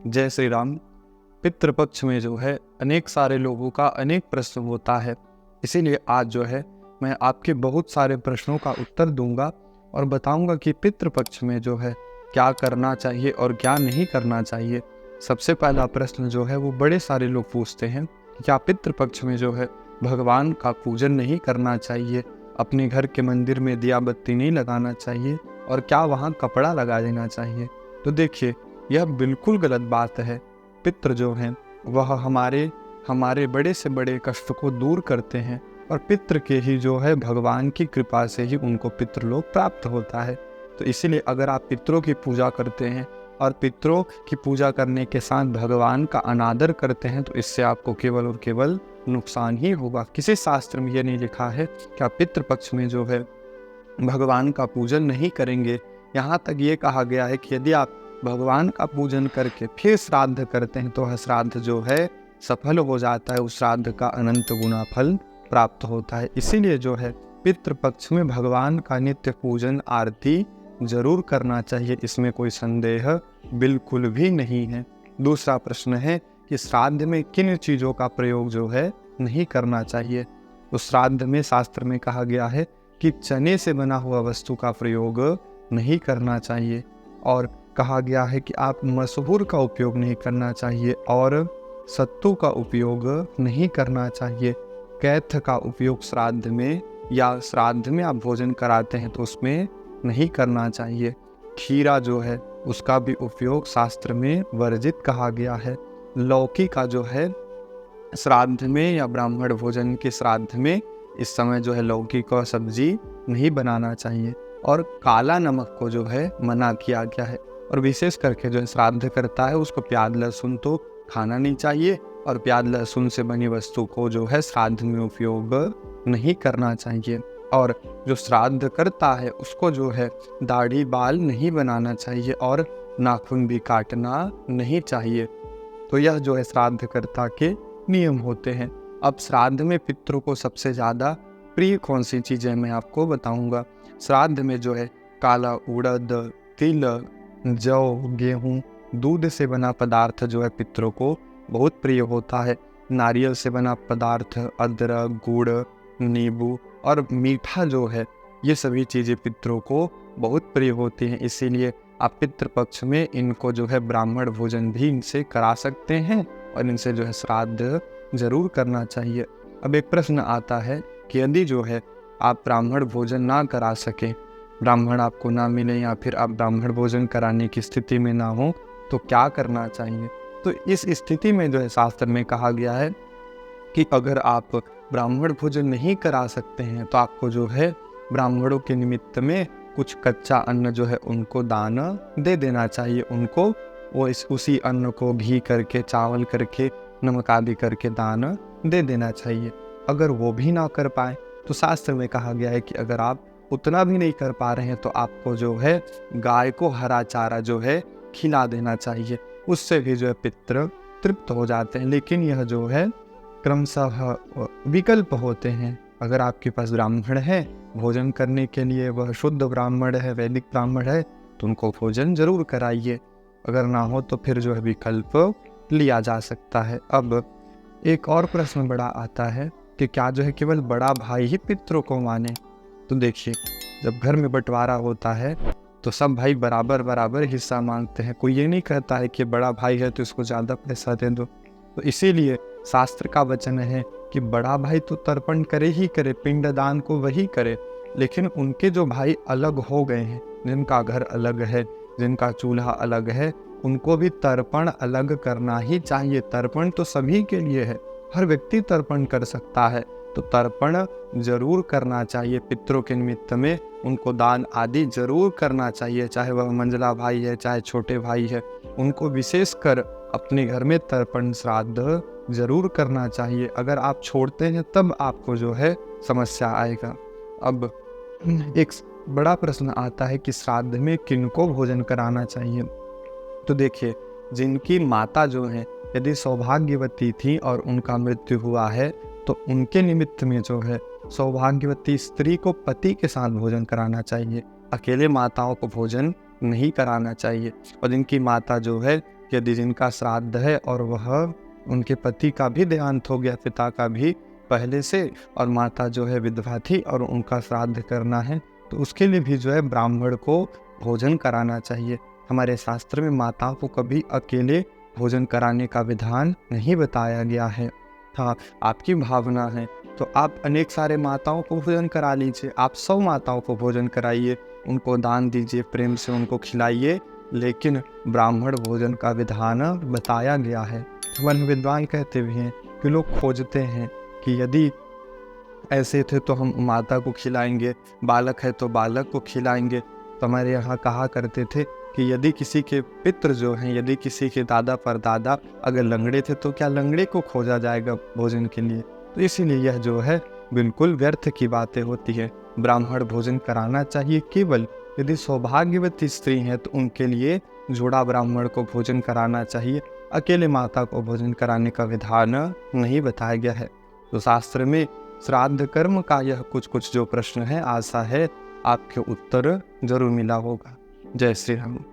जय श्री राम। पितृपक्ष में जो है अनेक सारे लोगों का अनेक प्रश्न होता है, इसीलिए आज जो है मैं आपके बहुत सारे प्रश्नों का उत्तर दूंगा और बताऊंगा कि पितृपक्ष में जो है क्या करना चाहिए और क्या नहीं करना चाहिए। सबसे पहला प्रश्न जो है वो बड़े सारे लोग पूछते हैं, क्या पितृपक्ष में जो है भगवान का पूजन नहीं करना चाहिए, अपने घर के मंदिर में दिया बत्ती नहीं लगाना चाहिए और क्या वहाँ कपड़ा लगा देना चाहिए। तो देखिए, यह बिल्कुल गलत बात है। पितृ जो हैं वह हमारे बड़े से बड़े कष्ट को दूर करते हैं और पितृ के ही जो है भगवान की कृपा से ही उनको पितृलोक प्राप्त होता है। तो इसीलिए अगर आप पितरों की पूजा करते हैं और पितरों की पूजा करने के साथ भगवान का अनादर करते हैं तो इससे आपको केवल और केवल नुकसान ही होगा। किसी शास्त्र में यह नहीं लिखा है कि आप पितृपक्ष में जो है भगवान का पूजन नहीं करेंगे। यहाँ तक ये कहा गया है कि यदि आप भगवान का पूजन करके फिर श्राद्ध करते हैं तो वह श्राद्ध जो है सफल हो जाता है, उस श्राद्ध का अनंत गुना फल प्राप्त होता है। इसीलिए जो है पितृपक्ष में भगवान का नित्य पूजन आरती जरूर करना चाहिए, इसमें कोई संदेह बिल्कुल भी नहीं है। दूसरा प्रश्न है कि श्राद्ध में किन चीज़ों का प्रयोग जो है नहीं करना चाहिए। तो श्राद्ध में शास्त्र में कहा गया है कि चने से बना हुआ वस्तु का प्रयोग नहीं करना चाहिए और कहा गया है कि आप मसूर का उपयोग नहीं करना चाहिए और सत्तू का उपयोग नहीं करना चाहिए। कैथ का उपयोग श्राद्ध में या श्राद्ध में आप भोजन कराते हैं तो उसमें नहीं करना चाहिए। खीरा जो है उसका भी उपयोग शास्त्र में वर्जित कहा गया है। लौकी का जो है श्राद्ध में या ब्राह्मण भोजन के श्राद्ध में इस समय जो है लौकी का सब्जी नहीं बनाना चाहिए और काला नमक को जो है मना किया गया है। और विशेष करके जो है श्राद्ध करता है उसको प्याज लहसुन तो खाना नहीं चाहिए और प्याज लहसुन से बनी वस्तु को जो है श्राद्ध में उपयोग नहीं करना चाहिए। और जो श्राद्ध करता है उसको जो है दाढ़ी बाल नहीं बनाना चाहिए और नाखून भी काटना नहीं चाहिए। तो यह जो है श्राद्ध कर्ता के नियम होते हैं। अब श्राद्ध में पितरों को सबसे ज़्यादा प्रिय कौन सी चीज़ें मैं आपको बताऊंगा। श्राद्ध में जो है काला उड़द, तिल, जौ, गेहूँ, दूध से बना पदार्थ जो है पितरों को बहुत प्रिय होता है। नारियल से बना पदार्थ, अदरक, गुड़, नींबू और मीठा जो है ये सभी चीज़ें पितरों को बहुत प्रिय होती हैं। इसीलिए आप पितृपक्ष में इनको जो है ब्राह्मण भोजन भी इनसे करा सकते हैं और इनसे जो है श्राद्ध जरूर करना चाहिए। अब एक प्रश्न आता है कि यदि जो है आप ब्राह्मण भोजन ना करा सके, ब्राह्मण आपको ना मिले या फिर आप ब्राह्मण भोजन कराने की स्थिति में ना हो तो क्या करना चाहिए। तो इस स्थिति में जो है शास्त्र में कहा गया है कि अगर आप ब्राह्मण भोजन नहीं करा सकते हैं तो आपको जो है ब्राह्मणों के निमित्त में कुछ कच्चा अन्न जो है उनको दान दे देना चाहिए। उनको वो उसी अन्न को घी करके, चावल करके, नमक आदि करके दान दे देना चाहिए। अगर वो भी ना कर पाए तो शास्त्र में कहा गया है कि अगर आप उतना भी नहीं कर पा रहे हैं तो आपको जो है गाय को हरा चारा जो है खिला देना चाहिए। उससे भी जो है पितृ तृप्त हो जाते हैं। लेकिन यह जो है क्रमशः विकल्प होते हैं। अगर आपके पास ब्राह्मण है भोजन करने के लिए, वह शुद्ध ब्राह्मण है, वैदिक ब्राह्मण है, तो उनको भोजन जरूर कराइए। अगर ना हो तो फिर जो है विकल्प लिया जा सकता है। अब एक और प्रश्न बड़ा आता है कि क्या जो है केवल बड़ा भाई ही पितरों को माने। तो देखिए, जब घर में बंटवारा होता है तो सब भाई बराबर बराबर हिस्सा मांगते हैं। कोई ये नहीं कहता है कि बड़ा भाई है तो इसको ज़्यादा पैसा दे दो। तो इसीलिए शास्त्र का वचन है कि बड़ा भाई तो तर्पण करे ही करे, पिंडदान को वही करे। लेकिन उनके जो भाई अलग हो गए हैं, जिनका घर अलग है, जिनका चूल्हा अलग है, उनको भी तर्पण अलग करना ही चाहिए। तर्पण तो सभी के लिए है, हर व्यक्ति तर्पण कर सकता है, तो तर्पण जरूर करना चाहिए। पितरों के निमित्त में उनको दान आदि जरूर करना चाहिए, चाहे वह मंझला भाई है चाहे छोटे भाई है, उनको विशेषकर अपने घर में तर्पण श्राद्ध जरूर करना चाहिए। अगर आप छोड़ते हैं तब आपको जो है समस्या आएगा। अब एक बड़ा प्रश्न आता है कि श्राद्ध में किनको भोजन कराना चाहिए। तो देखिए, जिनकी माता जो है यदि सौभाग्यवती थी और उनका मृत्यु हुआ है तो उनके निमित्त में जो है सौभाग्यवती स्त्री को पति के साथ भोजन कराना चाहिए। अकेले माताओं को भोजन नहीं कराना चाहिए। और जिनकी माता जो है यदि जिनका श्राद्ध है और वह उनके पति का भी देहांत हो गया, पिता का भी पहले से, और माता जो है विधवा थी और उनका श्राद्ध करना है, तो उसके लिए भी जो है ब्राह्मण को भोजन कराना चाहिए। हमारे शास्त्र में माताओं को कभी अकेले भोजन कराने का विधान नहीं बताया गया है। हाँ, आपकी भावना है तो आप अनेक सारे माताओं को भोजन करा लीजिए, आप 100 माताओं को भोजन कराइए, उनको दान दीजिए, प्रेम से उनको खिलाइए, लेकिन ब्राह्मण भोजन का विधान बताया गया है। हमारे विद्वान कहते भी हैं कि लोग खोजते हैं कि यदि ऐसे थे तो हम माता को खिलाएंगे, बालक है तो बालक को खिलाएंगे। तो हमारे यहाँ कहा करते थे कि यदि किसी के पितृ जो हैं, यदि किसी के दादा परदादा अगर लंगड़े थे तो क्या लंगड़े को खोजा जाएगा भोजन के लिए? तो इसीलिए यह जो है बिल्कुल व्यर्थ की बातें होती है। ब्राह्मण भोजन कराना चाहिए केवल यदि सौभाग्यवती स्त्री हैं तो उनके लिए जोड़ा ब्राह्मण को भोजन कराना चाहिए। अकेले माता को भोजन कराने का विधान नहीं बताया गया है। तो शास्त्र में श्राद्ध कर्म का यह कुछ जो प्रश्न है, आशा है आपके उत्तर जरूर मिला होगा। जय श्री राम।